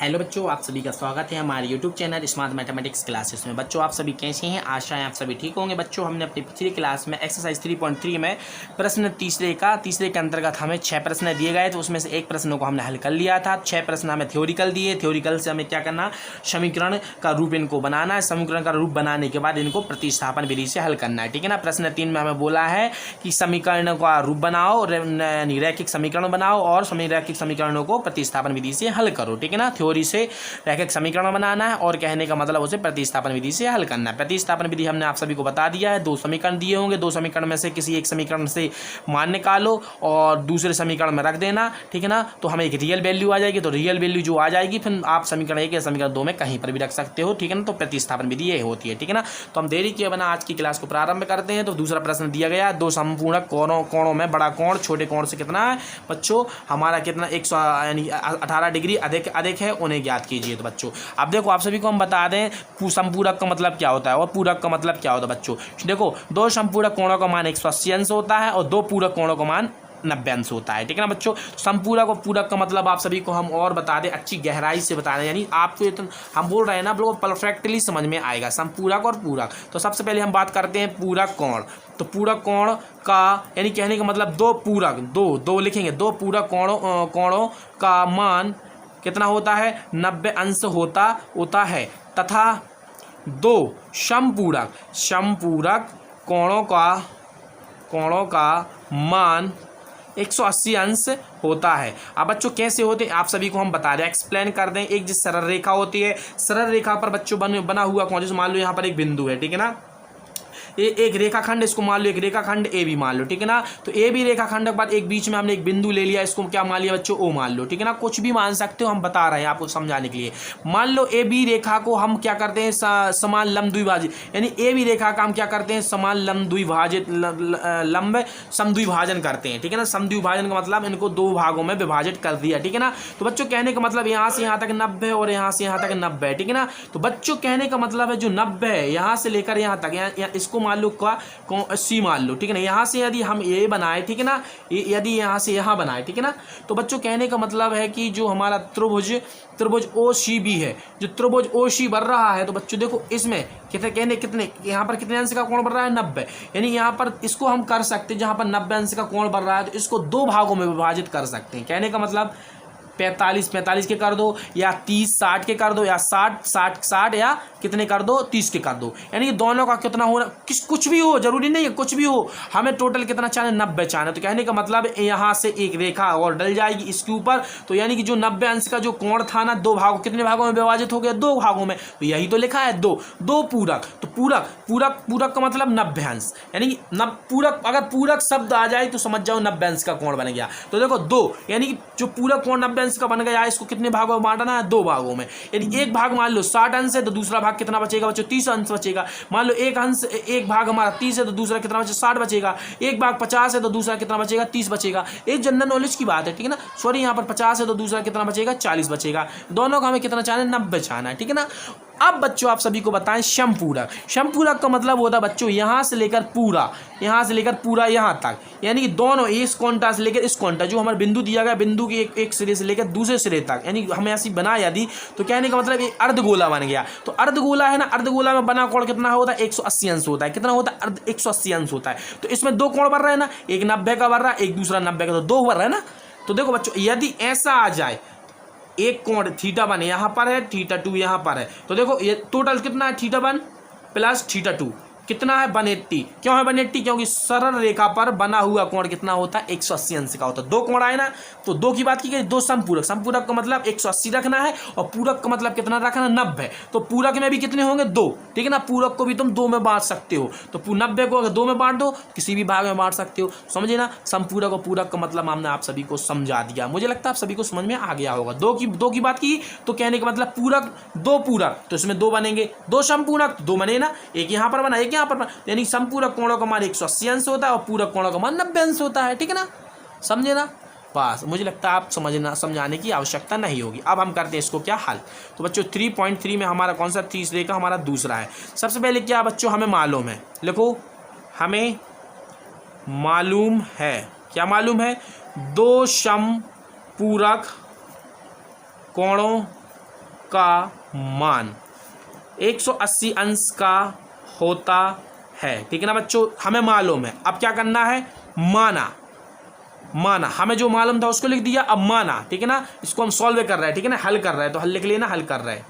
Hello बच्चों, आप सभी का स्वागत है हमारे YouTube channel smart mathematics classes में। बच्चों, आप सभी कैसे हैं? आशा है आप सभी ठीक होंगे। बच्चों, हमने अपनी पिछली क्लास में एक्सरसाइज 3.3 में प्रश्न तीसरे के अंतर्गत हमें 6 प्रश्न दिए गए थे। उसमें से एक प्रश्नों को हमने हल कर लिया था। 6 प्रश्न हमें थ्योरिकल दिए। थ्योरिकल से हमें क्या करना, समीकरण का रूप इनको बनाना है। समीकरण का रूप बनाने के बाद इनको प्रतिस्थापन विधि से हल करना है, ठीक है ना। प्रश्न 3 में हमें बोला है कि समीकरण का रूप बनाओ, रैखिक समीकरण बनाओ और रैखिक समीकरणों को प्रतिस्थापन विधि से हल करो, ठीक है ना। थ्योरी से रैखिक समीकरण बनाना है और कहने का मतलब उसे प्रतिस्थापन विधि से हल करना है। प्रतिस्थापन विधि हमने आप सभी को बता दिया है। 2 समीकरण दिए होंगे, 2 समीकरण में से किसी एक समीकरण से मान निकालो और दूसरे समीकरण में रख देना, ठीक है ना। तो हमें एक रियल वैल्यू आ जाएगी। तो रियल वैल्यू जो आ जाएगी फिर आप समीकरण 1 या समीकरण 2 में कहीं पर भी रख सकते हो, ठीक है ना। तो प्रतिस्थापन विधि ये होती है, ठीक है ना। तो हम देरी किए बिना आज की क्लास को प्रारंभ करते हैं। तो दूसरा प्रश्न दिया गया, 2 संपूर्ण कोणों में बड़ा कोण छोटे कोण से कितना है बच्चों, हमारा कितना 18 डिग्री अधिक है, उन्हें ज्ञात कीजिए। तो बच्चों अब देखो, आप सभी को हम बता दें संपूरक का मतलब क्या होता है और पूरक का मतलब क्या होता है। बच्चों देखो, 2 संपूरक कोणों का मान 180 अंश होता है और 2 पूरक कोणों का मान 90 अंश होता है, ठीक है ना बच्चों। संपूरक और पूरक का मतलब आप सभी को हम और बता दें, अच्छी गहराई से बता दें, यानी आपको इतना हम बोल रहे हैं ना, आप लोगों को परफेक्टली समझ में आएगा संपूरक और पूरक। तो सबसे पहले हम बात करते हैं पूरक कोण। तो पूरक कोण का यानी कहने का मतलब 2 पूरक, दो लिखेंगे, 2 पूरक कोणों का मान कितना होता है, 90 अंश होता है तथा 2 समपूरक कोणों का मान 180 अंश होता है। अब बच्चों कैसे होते हैं आप सभी को हम बता दें, एक्सप्लेन कर दें। एक जिस सरल रेखा होती है, सरल रेखा पर बच्चों बना हुआ कोण, जैसे मान लो यहाँ पर एक बिंदु है, ठीक है ना। ये एक रेखाखंड, इसको मान लो एक रेखाखंड ए भी मान लो, ठीक है ना। तो ए भी रेखाखंड के बाद एक बीच में हमने एक बिंदु ले लिया, इसको क्या मान लिया बच्चों, ओ मान लो, ठीक है ना। कुछ भी मान सकते हो, हम बता रहे हैं आपको समझाने के लिए। मान लो ए बी रेखा को हम क्या करते हैं, समान लंब द्विभाजित, यानी ए बी रेखा का हम क्या करते हैं, समान लंब समद्विभाजन करते हैं, ठीक है ना। समद्विभाजन का मतलब इनको 2 भागों में विभाजित कर दिया, ठीक है ना। तो बच्चों कहने का मतलब यहाँ से यहाँ तक 90 और यहाँ से यहाँ तक 90, ठीक है ना। तो बच्चों कहने का मतलब है जो 90 है यहाँ से लेकर यहाँ तक, इसको मान लो सी मान लो, ठीक है ना। यहाँ से यदि हम ये बनाए, ठीक है ना, यदि यहाँ से यहाँ बनाए, ठीक है ना। तो बच्चों कहने का मतलब है कि जो हमारा त्रिभुज ओ सी बी है, जो त्रिभुज ओ सी बन रहा है, तो बच्चों देखो इसमें कितने यहाँ पर कितने अंश का कोण बन रहा है, 90। यानी यहाँ पर इसको हम कर सकते हैं, जहाँ पर 90 अंश का कोण बन रहा है तो इसको 2 भागों में विभाजित कर सकते हैं। कहने का मतलब 45 के कर दो, या 30-60 के कर दो, या 60 या कितने कर दो, 30 के कर दो। यानी कि दोनों का कितना हो, कुछ भी हो, जरूरी नहीं है कुछ भी हो, हमें टोटल कितना चाहे, 90 चाहे। तो कहने का मतलब यहाँ से एक रेखा और डल जाएगी इसके ऊपर। तो यानी कि जो 90 अंश का जो कोण था ना, 2 भागों, कितने भागों में विभाजित हो गया, 2 भागों में। तो यही तो लिखा है 2 पूरक। तो पूरक का मतलब 90 अंश, यानी कि पूरक, अगर पूरक शब्द आ जाए तो समझ जाओ 90 अंश का कोण बन गया। तो देखो 2, यानी कि जो पूरक कोण 90 अंश का बन गया, इसको कितने भागों में बांटना है, 2 भागों में। यदि एक भाग मान लो 60 अंश है तो दूसरा भाग कितना बचेगा बच्चों, 30 अंश बचेगा। मान लो एक भाग हमारा 30 है तो दूसरा कितना बचेगा, 60 बचेगा। एक भाग 50 है तो दूसरा कितना बचेगा, 30 बचेगा। एक जनरल नॉलेज की बात है, ठीक है ना। सॉरी, यहाँ पर 50 है तो दूसरा कितना बचेगा, 40 बचेगा। दोनों का हमें कितना चाहना है, 90 चाहना है, ठीक है ना। अब बच्चों आप सभी को बताएं समपूरक का मतलब होता है बच्चों यहाँ से लेकर पूरा यहाँ तक, यानी कि दोनों इस कोणा से लेकर इस कोणा, जो हमारा बिंदु दिया गया, बिंदु की एक सिरे से लेकर दूसरे सिरे तक, यानी हमें ऐसी बना यदि, तो कहने का मतलब एक अर्धगोला बन गया। तो अर्धगोला है ना, अर्धगोला में बना कोण कितना होता है, 180 अंश होता है। कितना होता है, 180 अंश होता है। तो इसमें 2 कोण बन रहे हैं ना, एक 90 का बन रहा है, एक दूसरा 90 का, तो 2 बन रहा है ना। तो देखो बच्चों, यदि ऐसा आ जाए, एक कोण θ1 यहाँ पर है, θ2 यहाँ पर है, तो देखो ये टोटल कितना है, θ1 प्लस θ2 कितना है, 180। क्यों है 180, क्योंकि सरल रेखा पर बना हुआ कोण कितना होता है, 180 अंश का होता है। 2 कोण आए ना, तो 2 की बात की गई, 2 समपूरक का मतलब 180 रखना है और पूरक का मतलब कितना रखना, 90। तो पूरक में भी कितने होंगे, 2, ठीक है ना। पूरक को भी तुम 2 में बांट सकते हो, तो 90 को अगर 2 में बांट दो, किसी भी भाग में बांट सकते हो, समझे ना। समपूरक और पूरक का मतलब हमने आप सभी को समझा दिया। मुझे लगता है आप सभी को समझ में आ गया होगा। 2 की बात की तो कहने का मतलब पूरक, 2 पूरक, तो इसमें 2 बनेंगे, 2 समपूरक, 2 बने ना, एक यहाँ पर बना, एक यहाँ पर, यानी संपूरक कोणों का मान 180 अंश होता है और पूरक कोणों का मान 90 अंश होता है, ठीक है ना। समझे ना। बस मुझे लगता है आप समझाने की आवश्यकता नहीं होगी। अब हम करते हैं इसको क्या हल। तो बच्चों 3.3 में हमारा कौन सा, तीसरे का हमारा दूसरा है। सबसे पहले क्या बच्चों हमें मालूम है, लिखो, हमें मालूम है, क्या मालूम है, 2 समपूरक कोणों का मान 180 अंश का होता है। ठीक है ना बच्चों, हमें मालूम है, अब क्या करना है, माना हमें जो मालूम था उसको लिख दिया, अब माना। ठीक है ना, इसको हम सॉल्व कर रहे हैं। ठीक है ना, हल कर रहे हैं, तो हल लिख लेना, हल कर रहे हैं,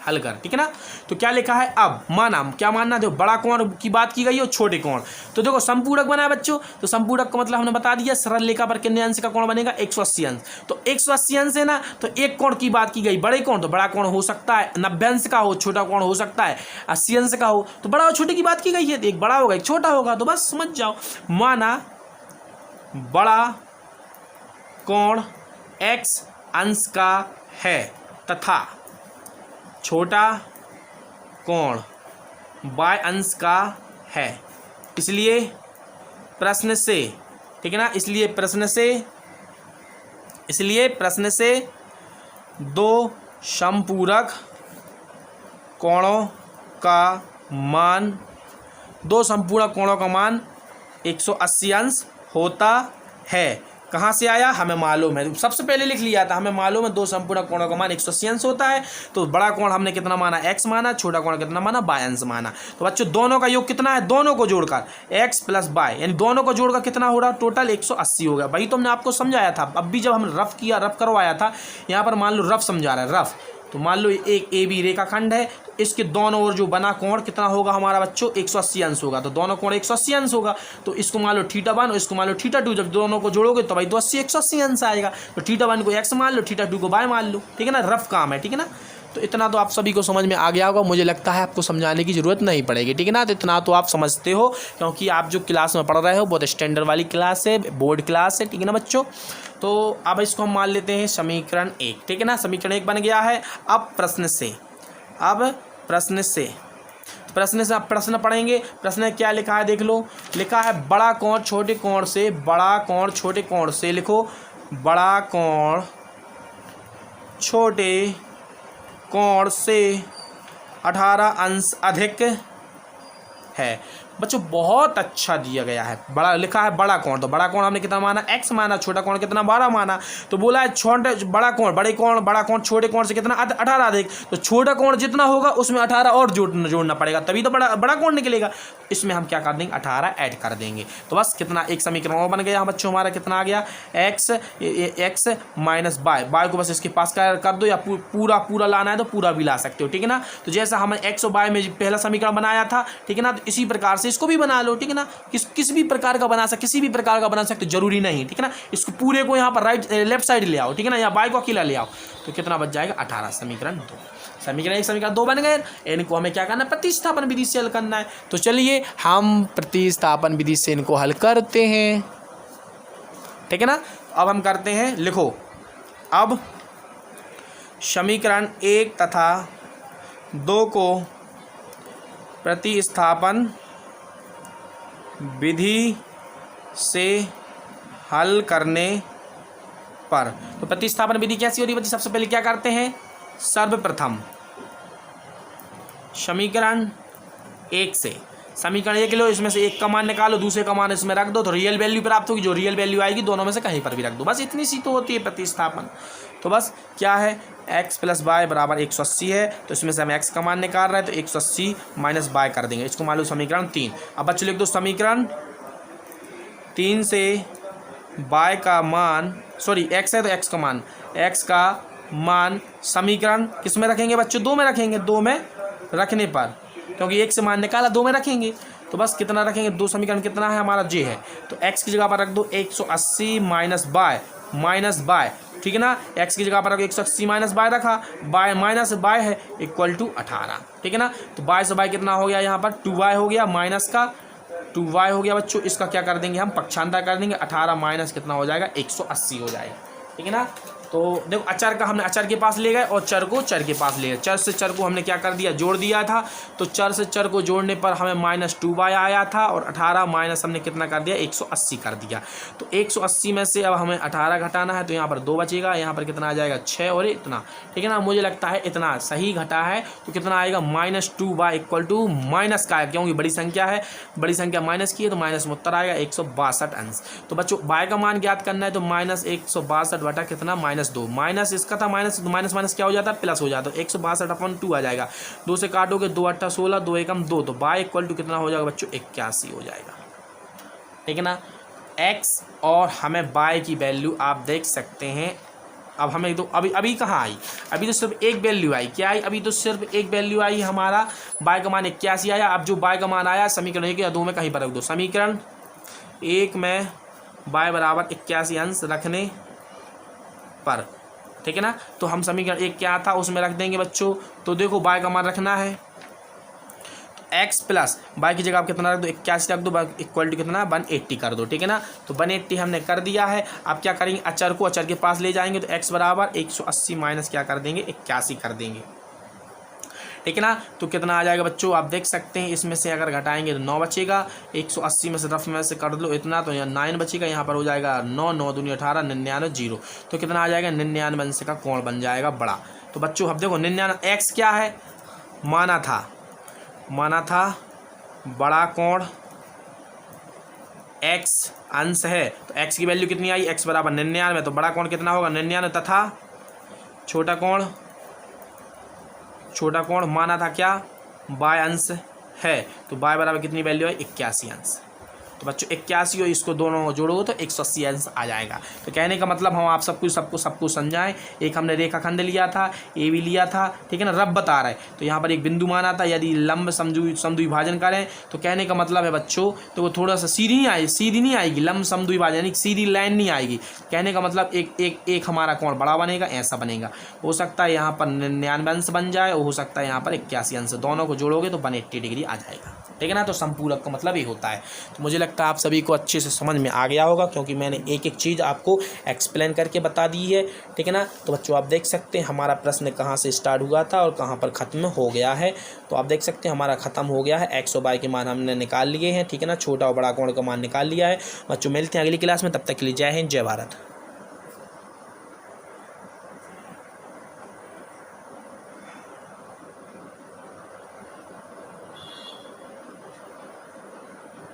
हल कर। ठीक है ना, तो क्या लिखा है, अब माना, क्या मानना, देखो बड़ा कोण की बात की गई और छोटे कोण। तो देखो संपूरक बना है बच्चों, तो संपूरक का मतलब हमने बता दिया, सरल रेखा पर कितने अंश का कोण बनेगा, 180 अंश। तो 180 अंश है ना, तो एक कोण की बात की गई, बड़े कोण, तो बड़ा कोण हो सकता है 90 अंश का हो, छोटा कोण हो सकता है 80 अंश का हो। तो बड़ा और छोटे की बात की गई है, एक बड़ा होगा एक छोटा होगा, तो बस समझ जाओ, माना बड़ा कोण x अंश का है तथा छोटा कोण y अंश का है, इसलिए प्रश्न से, ठीक है ना, इसलिए प्रश्न से दो समपूरक कोणों का मान 180 अंश होता है। कहाँ से आया, हमें मालूम है, सबसे पहले लिख लिया था, हमें मालूम है 2 संपूरक कोणों का मान 180 अंश होता है। तो बड़ा कोण हमने कितना माना, x माना, छोटा कोण कितना माना, y अंश माना। तो बच्चों दोनों का योग कितना है, दोनों को जोड़कर x प्लस y, यानी दोनों को जोड़कर कितना हो रहा, टोटल 180 हो गया। भाई तो हमने आपको समझाया था, अब भी जब हम रफ करवाया था, यहाँ पर मान लो रफ समझा रहा है, रफ, तो मान लो एक ए बी रेखाखंड है, तो इसके दोनों ओर जो बना कोण कितना होगा हमारा बच्चों, 180 अंश होगा। तो दोनों कोण 180 अंश होगा, तो इसको मान लो θ1 और इसको मान लो θ2, जब दोनों को जोड़ोगे तो भाई 180 अंश आएगा। तो θ1 को x मान लो, θ2 को y मान लो। ठीक है ना, रफ काम है। ठीक है ना, तो इतना तो आप सभी को समझ में आ गया होगा, मुझे लगता है आपको समझाने की ज़रूरत नहीं पड़ेगी। ठीक है ना, तो इतना तो आप समझते हो, क्योंकि आप जो क्लास में पढ़ रहे हो बहुत स्टैंडर्ड वाली क्लास है, बोर्ड क्लास है। ठीक है ना बच्चों, तो अब इसको हम मान लेते हैं समीकरण 1। ठीक है ना, समीकरण 1 बन गया है। अब प्रश्न से आप प्रश्न पढ़ेंगे। प्रश्न क्या लिखा है देख लो, लिखा है बड़ा कोण छोटे कोण से, बड़ा कोण छोटे कोण से, लिखो बड़ा कोण छोटे कोण से 18 अंश अधिक है। बच्चों बहुत अच्छा दिया गया है, बड़ा लिखा है बड़ा कोण, तो बड़ा कोण हमने कितना माना, x माना, छोटा कोण कितना 12 माना। तो बोला है छोटे बड़ा कोण छोटे कोण से कितना 18 अधिक, तो छोटा कोण जितना होगा उसमें 18 और जोड़ना पड़ेगा, तभी तो बड़ा कोण निकलेगा। इसमें हम क्या कर देंगे, 18 ऐड कर देंगे। तो बस कितना, एक समीकरण और बन गया बच्चों हमारा, कितना आ गया, x माइनस y को बस इसके पास कर दो, या पूरा लाना है तो पूरा भी ला सकते हो। ठीक है ना, तो जैसा हमने x और y में पहला समीकरण बनाया था, ठीक है ना, तो इसी प्रकार से इसको भी बना लो। ठीक है ना, किसी भी प्रकार का बना सकते, जरूरी नहीं। ठीक है ना, इसको पूरे को यहाँ पर लेफ्ट साइड ले आओ। ठीक है ना, यहाँ y को अकेला ले आओ, तो कितना बच जाएगा, 18। समीकरण 2, समीकरण 1 समीकरण 2 बन गए। इनको हमें क्या करना है, प्रतिस्थापन विधि से हल करना है। तो चलिए हम प्रतिस्थापन विधि से इनको हल करते हैं। ठीक है ना, अब हम करते हैं, लिखो अब समीकरण 1 तथा 2 को प्रतिस्थापन विधि से हल करने पर, तो प्रतिस्थापन विधि कैसी हो रही है बच्चे, सबसे पहले क्या करते हैं, सर्वप्रथम समीकरण 1 से समीकरण 1 लो, इसमें से एक का मान निकालो, दूसरे का मान इसमें रख दो, तो रियल वैल्यू प्राप्त होगी। जो रियल वैल्यू आएगी दोनों में से कहीं पर भी रख दो, बस इतनी सी तो होती है प्रतिस्थापन। तो बस क्या है, x प्लस वाई बराबर 180 है, तो इसमें से हम x का मान निकाल रहे हैं, तो 180 माइनस y कर देंगे, इसको मान लो समीकरण 3। अब बच्चों लिख दो समीकरण 3 से y का मान, सॉरी x है तो x का मान समीकरण किस में रखेंगे बच्चों, 2 में रखेंगे। 2 में रखने पर, क्योंकि 1 से मान निकाला, 2 में रखेंगे, तो बस कितना रखेंगे, 2 समीकरण कितना है हमारा, j है, तो x की जगह पर रख दो 180 माइनस y। ठीक है ना, x की जगह पर 180 माइनस y रखा, y माइनस y है इक्वल टू 18। ठीक है ना, तो y से y कितना हो गया, यहाँ पर 2y हो गया, माइनस का 2y हो गया बच्चों। इसका क्या कर देंगे हम, पक्षांतर कर देंगे, 18 माइनस कितना हो जाएगा, 180 हो जाएगा। ठीक है ना, तो देखो अचर का हमने अचर के पास ले गए और चर को चर के पास ले गए। चर से चर को हमने क्या कर दिया, जोड़ दिया था, तो चर से चर को जोड़ने पर हमें माइनस 2y आया था, और 18 माइनस हमने कितना कर दिया, 180 कर दिया। तो 180 में से अब हमें 18 घटाना है, तो यहाँ पर 2 बचेगा, यहाँ पर कितना आ जाएगा, 6 और इतना। ठीक है ना, मुझे लगता है इतना सही घटा है, तो कितना आएगा, minus 2y equal to minus का है, क्योंकि बड़ी संख्या है, बड़ी संख्या माइनस की है, तो माइनस में उत्तर आएगा 162 अंश। तो बच्चों y का मान ज्ञात करना है, तो माइनस 162 बटा कितना, माइनस -2 माइनस इसका था माइनस, तो माइनस माइनस क्या हो जाता है प्लस हो जाता है, 162/2 आ जाएगा। 2 से काटोगे 2 8 16, 2 एकम 2, तो y इक्वल टू कितना हो जाएगा बच्चों 81 हो जाएगा, ठीक है ना। x और हमें y की वैल्यू आप देख सकते हैं। अब हमें तो अभी कहाँ आई, अभी तो सिर्फ एक वैल्यू आई, क्या आई, अभी तो सिर्फ एक वैल्यू आई हमारा y का मान 81 आया। अब जो y का मान आया समीकरण 1 या 2 में कहीं पर रख दो, समीकरण 1 में y बराबर 81 अंश रखने पर, ठीक है ना। तो हम समीकरण 1 क्या था उसमें रख देंगे बच्चों। तो देखो y का मान रखना है, x प्लस y की जगह आप कितना रख दो 81 रख दो, इक्वल टू कितना 180 कर दो, ठीक है ना। तो 180 हमने कर दिया है। अब क्या करेंगे, अचर को अचर के पास ले जाएंगे, तो x बराबर 180 माइनस क्या कर देंगे 81 कर देंगे, ठीक है ना। तो कितना आ जाएगा बच्चों आप देख सकते हैं, इसमें से अगर घटाएंगे तो 9 बचेगा, 180 में से रफ में से कर लो इतना, तो यहाँ 9 बचेगा, यहाँ पर हो जाएगा 9, 9 दूनी 18, 99 0। तो कितना आ जाएगा 99 अंश का कोण बन जाएगा बड़ा। तो बच्चों अब देखो 99 x क्या है, माना था बड़ा कोण, x अंश है, तो x की वैल्यू कितनी आई, x बराबर 99, तो बड़ा कोण कितना होगा 99, तथा छोटा कोण माना था क्या y अंश है, तो y बराबर कितनी वैल्यू है 81 अंश। तो बच्चों 81 और इसको दोनों जोड़ोगे तो 180 अंश आ जाएगा। तो कहने का मतलब हम आप सबको समझाएं, एक हमने रेखाखंड लिया था, ए भी लिया था, ठीक है ना, रब बता रहा है, तो यहाँ पर एक बिंदु माना था, यदि लंब समद्विभाजन करें तो कहने का मतलब है बच्चों, तो वो थोड़ा सा सीधी नहीं आएगी, लंब समद्विभाजन यानी सीधी लाइन नहीं आएगी। कहने का मतलब एक हमारा कोण बड़ा बनेगा, ऐसा बनेगा। हो सकता है यहाँ पर 99 अंश बन जाए, और हो सकता है यहाँ पर 81 अंश, दोनों को जोड़ोगे तो 180 डिग्री आ जाएगा, ठीक है ना। तो संपूरक का मतलब ये होता है। तो मुझे लगता है आप सभी को अच्छे से समझ में आ गया होगा, क्योंकि मैंने एक एक चीज़ आपको एक्सप्लेन करके बता दी है, ठीक है ना। तो बच्चों आप देख सकते हैं हमारा प्रश्न कहाँ से स्टार्ट हुआ था और कहाँ पर ख़त्म हो गया है। तो आप देख सकते हैं हमारा ख़त्म हो गया है, x और y के मान हमने निकाल लिए हैं, ठीक है ना, छोटा और बड़ा कोण का मान निकाल लिया है। बच्चों मिलते हैं अगली क्लास में, तब तक के लिए जय हिंद जय भारत।